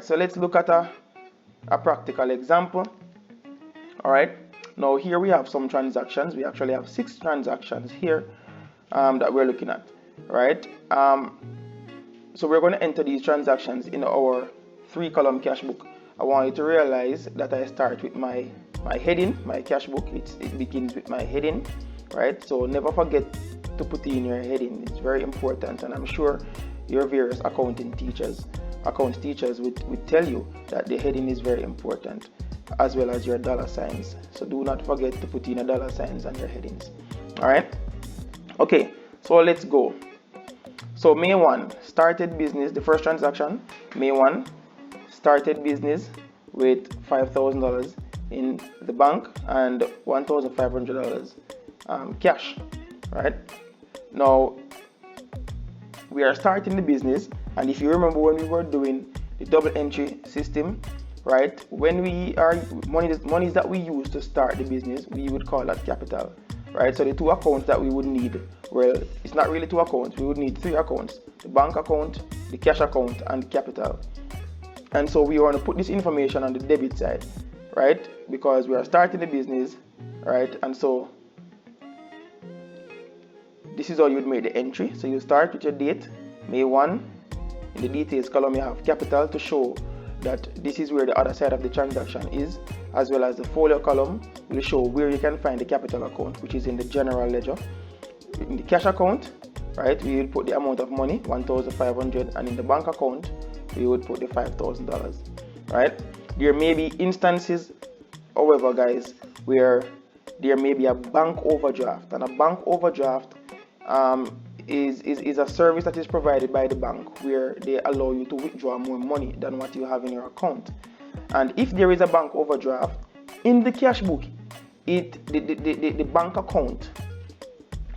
right, so let's look at a practical example. All right, now here we have some transactions. We actually have 6 transactions here that we're looking at, right? So we're going to enter these transactions in our 3-column cash book. I want you to realize that I start with my heading, my cash book. It begins with my heading, right? So never forget to put in your heading. It's very important, and I'm sure your various account teachers would tell you that the heading is very important, as well as your dollar signs. So do not forget to put in a dollar signs on your headings. All right. Okay. So let's go. So May 1 started business. The first transaction, May 1 started business with $5,000 in the bank and $1,500 cash. Right. Now we are starting the business, and if you remember when we were doing the double entry system, right, when we are monies that we use to start the business, we would call that capital, right? So the 2 accounts that we would need, well, it's not really 2 accounts, we would need 3 accounts: the bank account, the cash account, and capital. And so we want to put this information on the debit side, right, because we are starting the business, right? And so this is how you would make the entry. So you start with your date, May 1. In the details column, you have capital to show that this is where the other side of the transaction is, as well as the folio column will show where you can find the capital account, which is in the general ledger. In the cash account, right, we will put the amount of money, $1,500, and in the bank account, we would put the $5,000, right? There may be instances, however, guys, where there may be a bank overdraft, and a bank overdraft is a service that is provided by the bank where they allow you to withdraw more money than what you have in your account. And if there is a bank overdraft in the cash book, the bank account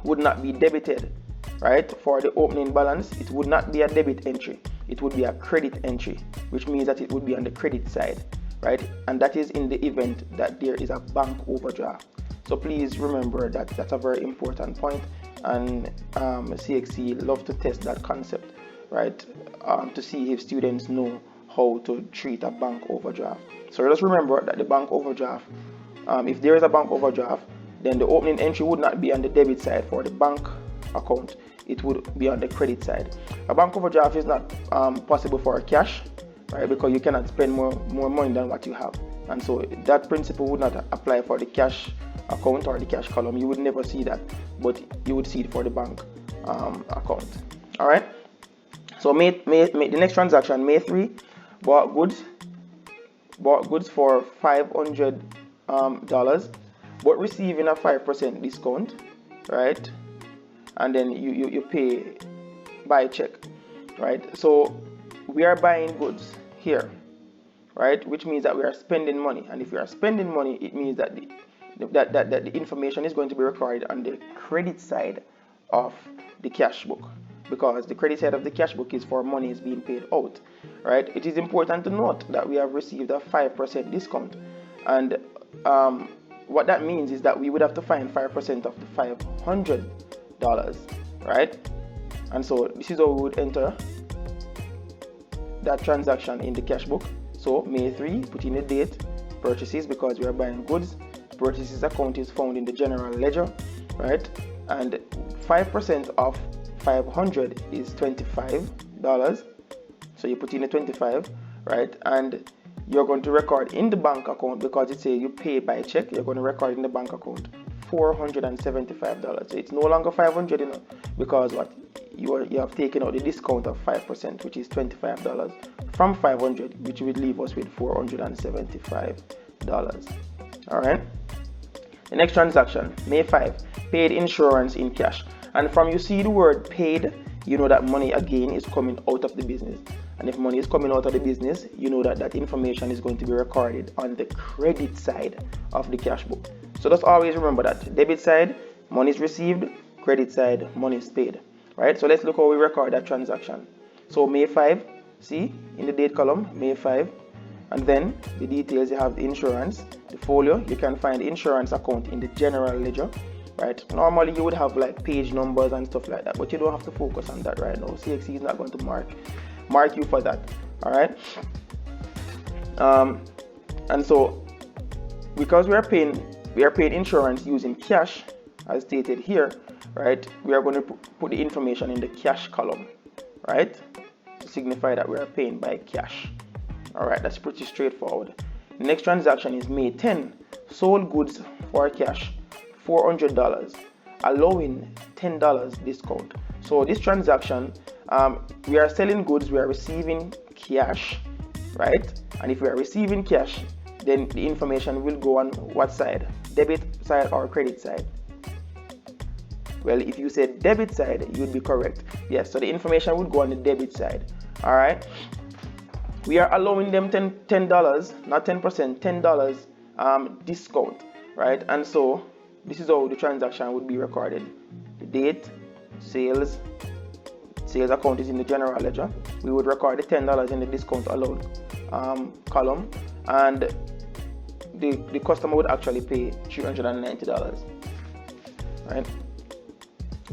would not be debited, right? For the opening balance, it would not be a debit entry, it would be a credit entry, which means that it would be on the credit side, right? And that is in the event that there is a bank overdraft. So please remember that that's a very important point, and CXC love to test that concept, right, to see if students know how to treat a bank overdraft. So just remember that the bank overdraft, if there is a bank overdraft, then the opening entry would not be on the debit side for the bank account, it would be on the credit side. A bank overdraft is not possible for cash, right, because you cannot spend more money than what you have, and so that principle would not apply for the cash account or the cash column. You would never see that, but you would see it for the bank account. All right. So the next transaction, May 3, bought goods for $500, but receiving a 5% discount, right? And then you pay by check, right? So we are buying goods here, right? Which means that we are spending money, and if we are spending money, it means that the information is going to be recorded on the credit side of the cash book, because the credit side of the cash book is for money is being paid out, right? It is important to note that we have received a 5% discount, and what that means is that we would have to find 5% of the $500, right? And so this is how we would enter that transaction in the cash book. So May 3, put in the date, purchases, because we are buying goods. Purchases account is found in the general ledger, right? And 5% of 500 is $25. So you put in the 25, right? And you're going to record in the bank account, because it says you pay by check, you're going to record in the bank account $475. So it's no longer 500, you know, because what you have taken out the discount of 5%, which is $25 from 500, which would leave us with $475. All right. The next transaction, May 5, paid insurance in cash. And from you see the word paid, you know that money again is coming out of the business. And if money is coming out of the business, you know that that information is going to be recorded on the credit side of the cash book. So just always remember that debit side, money is received; credit side, money is paid. Right? So let's look how we record that transaction. So May 5, see in the date column, May 5. And then the details, you have the insurance, the folio. You can find the insurance account in the general ledger, right? Normally you would have like page numbers and stuff like that, but you don't have to focus on that right now. CXC is not going to mark you for that. All right. And so because we are paying insurance using cash, as stated here, right, we are going to put the information in the cash column, right, to signify that we are paying by cash. All right, that's pretty straightforward. The next transaction is May 10, sold goods for cash, $400, allowing $10 discount. So this transaction, we are selling goods, we are receiving cash, right? And if we are receiving cash, then the information will go on what side? Debit side or credit side? Well, if you said debit side, you'd be correct. Yes, so the information would go on the debit side. All right. We are allowing them $10, not 10%, $10 discount, right? And so this is how the transaction would be recorded. The date, sales account is in the general ledger. We would record the $10 in the discount allowed column, and the customer would actually pay $390, right?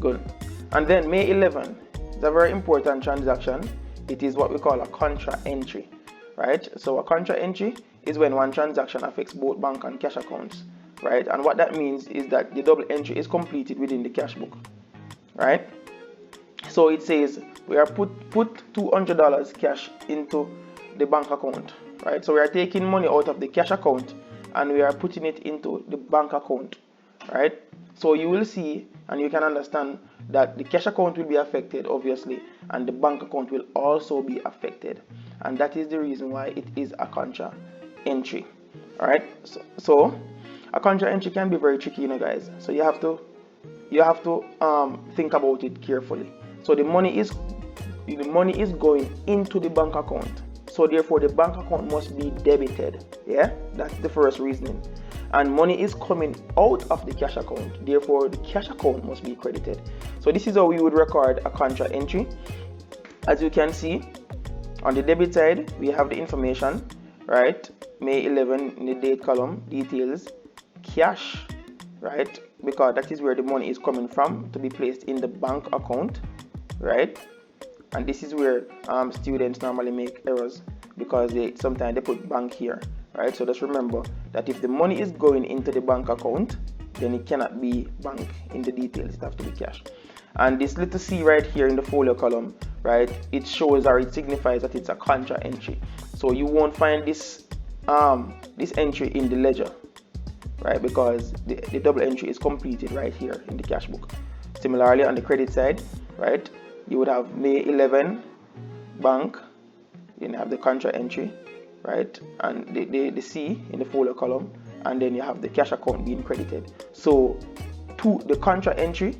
Good. And then May 11 is a very important transaction. It is what we call a contra entry, right? So a contra entry is when one transaction affects both bank and cash accounts, right? And what that means is that the double entry is completed within the cash book, right? So it says we are put $200 cash into the bank account, right? So we are taking money out of the cash account and we are putting it into the bank account, right? So you will see and you can understand that the cash account will be affected, obviously, and the bank account will also be affected. And that is the reason why it is a contra entry. All right. So a contra entry can be very tricky, guys. So you have to think about it carefully. So the money is going into the bank account. So therefore the bank account must be debited. Yeah, that's the first reasoning. And money is coming out of the cash account. Therefore the cash account must be credited. So this is how we would record a contra entry. As you can see, on the debit side, we have the information, right? May 11 in the date column, details, cash, right? Because that is where the money is coming from to be placed in the bank account, right? And this is where students normally make errors because sometimes they put bank here, right? So just remember that if the money is going into the bank account, then it cannot be bank in the details. It has to be cash. And this little C right here in the folio column, right? It shows or it signifies that it's a contra entry. So you won't find this entry in the ledger, right? Because the double entry is completed right here in the cash book. Similarly, on the credit side, right? You would have May 11 bank, then you have the contra entry, right? And the C in the folio column, and then you have the cash account being credited. So the contra entry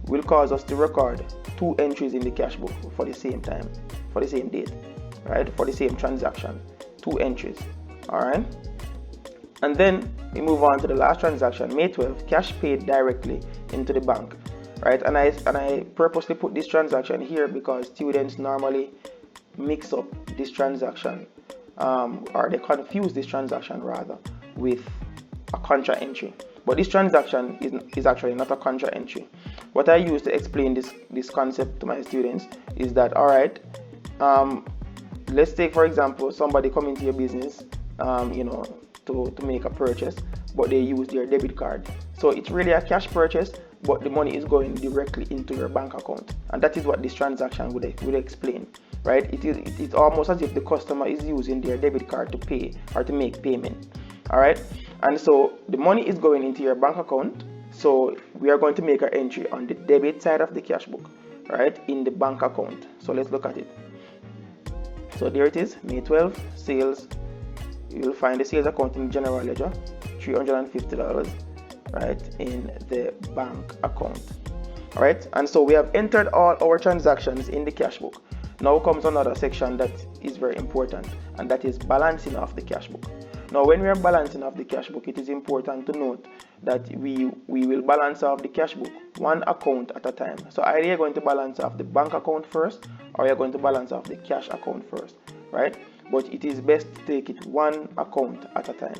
will cause us to record two entries in the cash book for the same time, for the same date, right? For the same transaction, two entries, all right? And then we move on to the last transaction, May 12, cash paid directly into the bank, right? And I purposely put this transaction here because students normally mix up this transaction, or they confuse this transaction rather with a contra entry. But this transaction is actually not a contra entry. What I use to explain this concept to my students is that, all right, let's take for example somebody come into your business, to make a purchase, but they use their debit card. So it's really a cash purchase, but the money is going directly into your bank account, and that is what this transaction would explain, right? It's almost as if the customer is using their debit card to pay or to make payment. All right, and so the money is going into your bank account. So we are going to make an entry on the debit side of the cash book, right, in the bank account. So let's look at it. So there it is, May 12, sales. You'll find the sales account in general ledger, $350, right, in the bank account. All right, and so we have entered all our transactions in the cash book. Now comes another section that is very important, and that is balancing off the cash book. Now when we are balancing off the cash book, it is important to note that we will balance off the cash book one account at a time. So either you're going to balance off the bank account first, or you're going to balance off the cash account first, right? But it is best to take it one account at a time.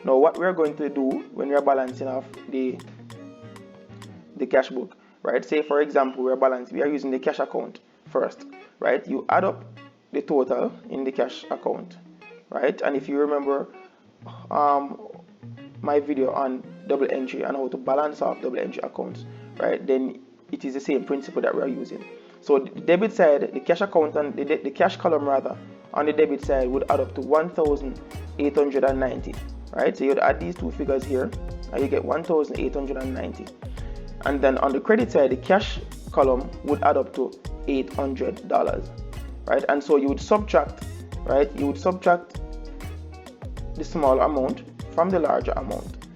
Now what we're going to do when we are balancing off the cash book, right? Say for example we are using the cash account first, right? You add up the total in the cash account, right? And if you remember my video on double entry and how to balance off double entry accounts, right, then it is the same principle that we are using. So the debit side, the cash account and the cash column rather on the debit side would add up to 1,890, right? So you'd add these two figures here and you get 1,890. And then on the credit side, the cash column would add up to $800, right? And so you would subtract, right? You would subtract the small amount from the larger amount,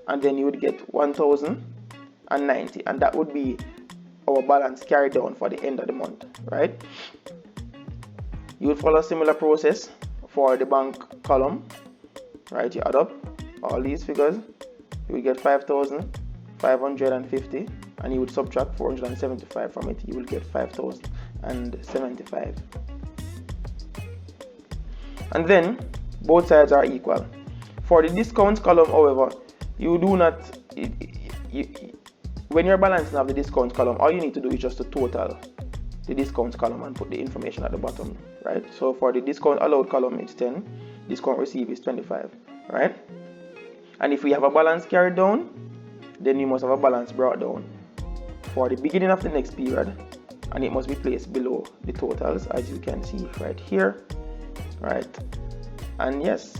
and then you would get 1,090, and that would be our balance carried down for the end of the month, right? You would follow a similar process for the bank column, right? You add up all these figures, you will get 5,550, and you would subtract 475 from it, you will get 5,075. And then both sides are equal. For the discounts column, however, you do not, when you're balancing of the discounts column, all you need to do is just to total the discounts column and put the information at the bottom, right? So for the discount allowed column, it's 10, discount received is 25, right? And if we have a balance carried down, then you must have a balance brought down for the beginning of the next period, and it must be placed below the totals, as you can see right here, right? And yes,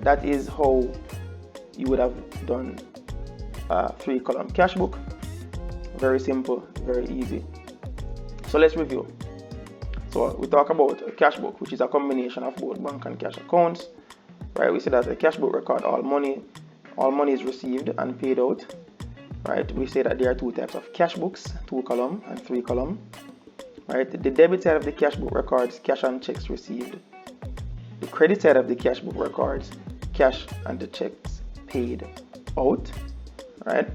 that is how you would have done a 3-column cash book. Very simple, very easy. So let's review. So we talk about a cash book, which is a combination of both bank and cash accounts, right? We say that a cash book record all money is received and paid out, right? We say that there are two types of cash books, 2-column and 3-column, right? The debit side of the cash book records cash and checks received. The credit side of the cash book records cash and the checks paid out, right?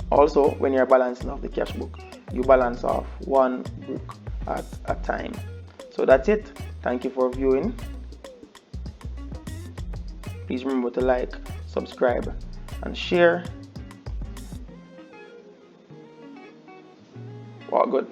Also, when you're balancing off the cash book, you balance off one book at a time. So that's it. Thank you for viewing. Please remember to like, subscribe, and share. Wow, good.